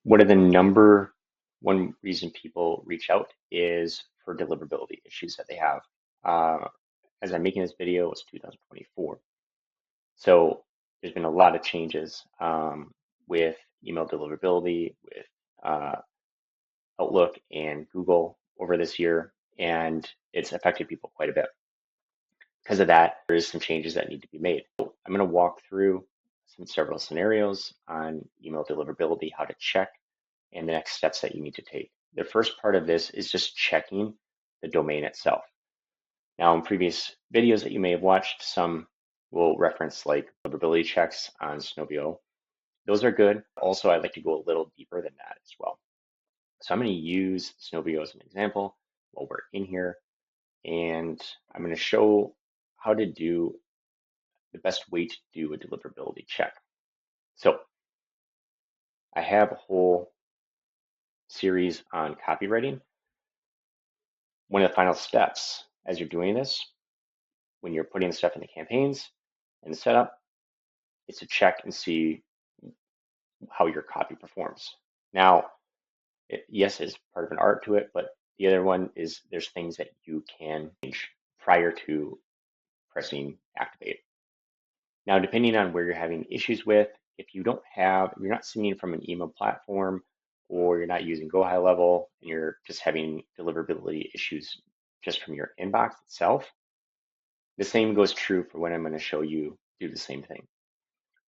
One of the number one reason people reach out is for deliverability issues that they have. As I'm making this video, it's 2024. So there's been a lot of changes with email deliverability, with Outlook and Google over this year, and it's affected people quite a bit. Because of that, there's some changes that need to be made. So I'm going to walk through several scenarios on email deliverability, how to check, and the next steps that you need to take. The first part of this is just checking the domain itself. Now, in previous videos that you may have watched, some will reference like deliverability checks on 𝗬𝗎𝗍𝗍. Those are good. Also, I'd like to go a little deeper than that as well. So I'm going to use 𝗬𝗎𝗍𝗍 as an example while we're in here, and I'm going to show how to do the best way to do a deliverability check. So I have a whole series on copywriting. One of the final steps as you're doing this, when you're putting stuff in the campaigns and the setup, is to check and see how your copy performs. Now, yes, it's part of an art to it, but the other one is there's things that you can change prior to pressing activate. Now, depending on where you're having issues with, if you're not sending from an email platform, or you're not using 𝗘𝗺𝗿𝗶 and you're just having deliverability issues just from your inbox itself, the same goes true for when I'm going to show you do the same thing.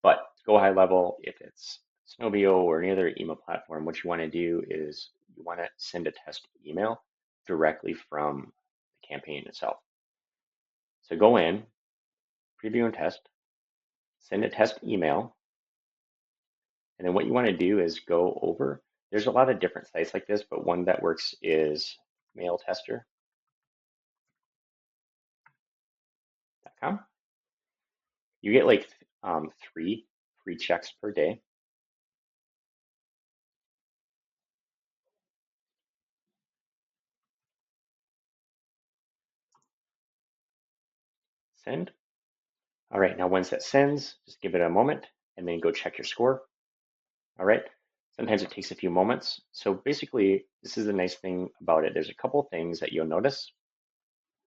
But 𝗘𝗺𝗿𝗶, if it's 𝗬𝗎𝗍 or any other email platform, what you want to do is you want to send a test email directly from the campaign itself. So go in, preview and test, send a test email, and then what you want to do is go over. There's a lot of different sites like this, but one that works is mailtester.com. You get like 3 free checks per day. Send. All right, now once that sends, just give it a moment and then go check your score. All right, sometimes it takes a few moments. So basically, this is the nice thing about it. There's a couple of things that you'll notice.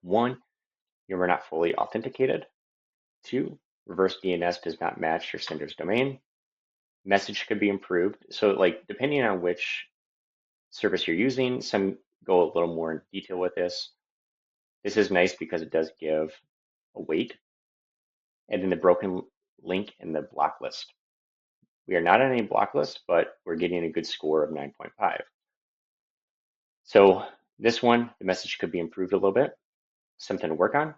1, you're not fully authenticated. 2, reverse DNS does not match your sender's domain. Message could be improved. So like depending on which service you're using, some go a little more in detail with this. This is nice because it does give a weight. And then the broken link in the block list. We are not on any block list, but we're getting a good score of 9.5. So this one, the message could be improved a little bit. Something to work on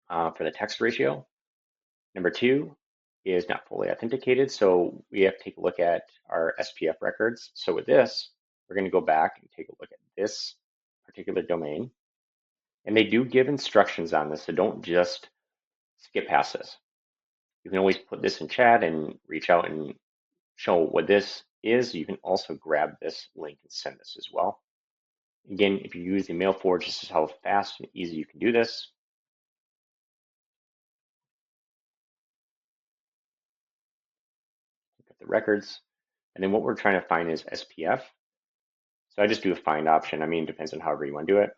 for the text ratio. Number 2 is not fully authenticated, so we have to take a look at our SPF records. So with this, we're going to go back and take a look at this particular domain. And they do give instructions on this, so don't just skip past this. You can always put this in chat and reach out and show what this is. You can also grab this link and send this as well. Again, if you use the MailForge, this is how fast and easy you can do this. Look at the records. And then what we're trying to find is SPF. So I just do a find option. I mean, it depends on however you want to do it.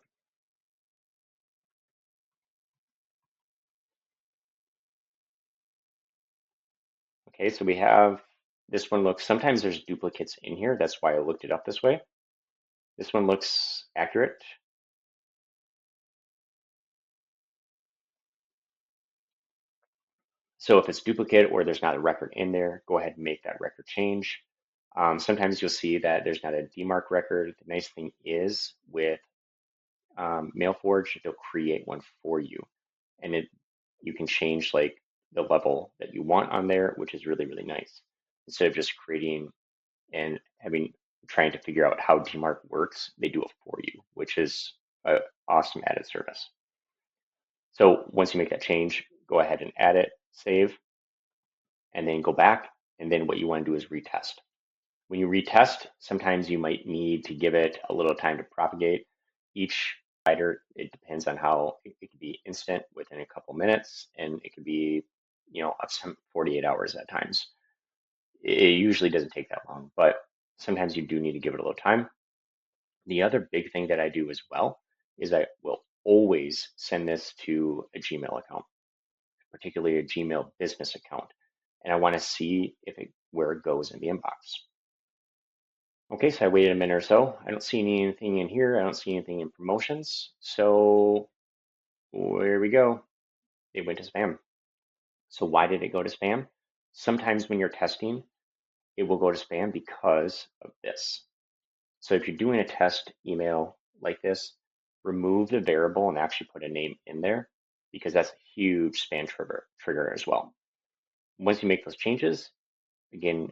Okay, so we have this one looks, sometimes there's duplicates in here. That's why I looked it up this way. This one looks accurate. So if it's duplicate or there's not a record in there, go ahead and make that record change. Sometimes you'll see that there's not a DMARC record. The nice thing is with MailForge, they'll create one for you, and you can change like the level that you want on there, which is really, really nice. Instead of just creating and trying to figure out how DMARC works, they do it for you, which is an awesome added service. So once you make that change, go ahead and add it, save, and then go back. And then what you want to do is retest. When you retest, sometimes you might need to give it a little time to propagate. Each provider, it depends on how it could be instant within a couple minutes, and it could be, up to 48 hours at times. It usually doesn't take that long, but sometimes you do need to give it a little time. The other big thing that I do as well is I will always send this to a Gmail account, particularly a Gmail business account. And I want to see where it goes in the inbox. Okay, so I waited a minute or so. I don't see anything in here. I don't see anything in promotions. So where we go, it went to spam. So why did it go to spam? Sometimes when you're testing, it will go to spam because of this. So if you're doing a test email like this, remove the variable and actually put a name in there, because that's a huge spam trigger as well. Once you make those changes, again,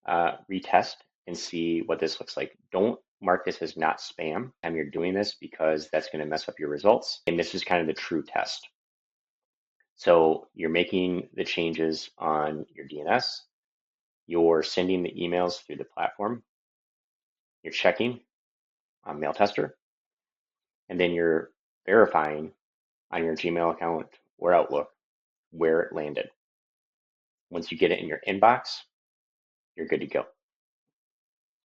retest and see what this looks like. Don't mark this as not spam time you're doing this, because that's going to mess up your results. And this is kind of the true test. So you're making the changes on your DNS, you're sending the emails through the platform, you're checking on Mail Tester, and then you're verifying on your Gmail account or Outlook where it landed. Once you get it in your inbox, you're good to go.